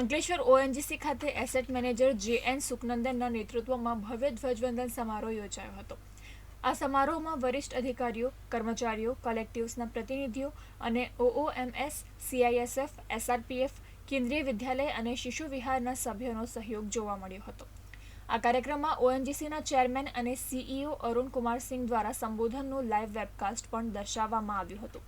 Ankleshwar ONGC ખાતે asset manager જે.એન. સુકનંદનના નેતૃત્વમાં ભવ્ય ધ્વજવંદન સમારોહ યોજાયો હતો। આ સમારોહમાં વરિષ્ઠ અધિકારીઓ, કર્મચારીઓ, કલેક્ટિવ્સના પ્રતિનિધિઓ અને ઓઓએમએસ, સીઆઈએસએફ, એસઆરપીએફ, કેન્દ્રીય વિદ્યાલય અને શિશુ વિહારના સભ્યોનો સહયોગ જોવા મળ્યો હતો। આ કાર્યક્રમમાં ઓએનજીસીના ચેરમેન અને સીઈઓ અરુણ કુમાર સિંઘ દ્વારા સંબોધનનું લાઈવ વેબકાસ્ટ પણ દર્શાવવામાં આવ્યું હતું,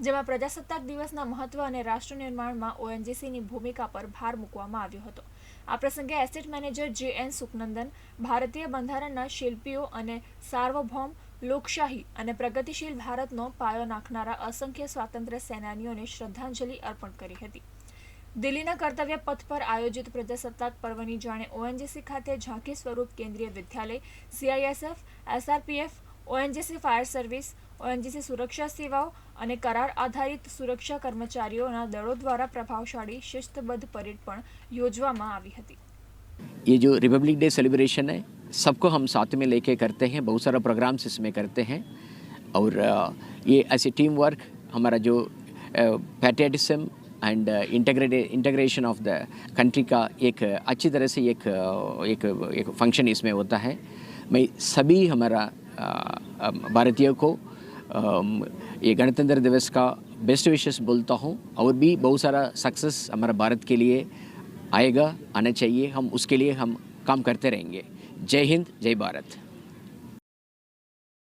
જેમાં પ્રજાસત્તાક દિવસના મહત્વ અને રાષ્ટ્ર નિર્માણમાં ઓએનજીસીની ભૂમિકા પર ભાર મૂકવામાં આવ્યો હતો। આ પ્રસંગે એસેટ મેનેજર જે.એન. સુકનંદન ભારતીય બંધારણના શિલ્પીઓ અને સાર્વભૌમ, લોકશાહી અને પ્રગતિશીલ ભારતનો પાયો નાખનારા અસંખ્ય સ્વાતંત્ર્ય સેનાનીઓને શ્રદ્ધાંજલિ અર્પણ કરી હતી। દિલ્હીના કર્તવ્ય પથ પર આયોજિત પ્રજાસત્તાક પર્વની જાણે ઓએનજીસી ખાતે ઝાંખી સ્વરૂપ Kendriya Vidyalaya, CISF, SRPF, ONGC fire service, ONGC સુરક્ષા સેવાઓ અને કરાર આધારિત સુરક્ષા કર્મચારીઓના દળો દ્વારા પ્રભાવશાળી શિસ્તબદ્ધ પરેડ પણ યોજવામાં આવી હતી। ये जो रिपब्लिक डे सेलिब्रेशन है, सबको हम साथ में लेके करते हैं, बहुत सारा प्रोग्राम्स इसमें करते हैं और ये ऐसे टीम वर्क हमारा जो patriotism and integration of the country का एक अच्छी तरह से एक फंक्शन इसमें होता है। मैं सभी हमारा भारतीयों को ये गणतंत्र दिवस का बेस्ट विशेस बोलता हूँ और भी बहुत सारा सक्सेस हमारा भारत के लिए आएगा, आना चाहिए। हम उसके लिए हम काम करते रहेंगे। जय हिंद, जय भारत।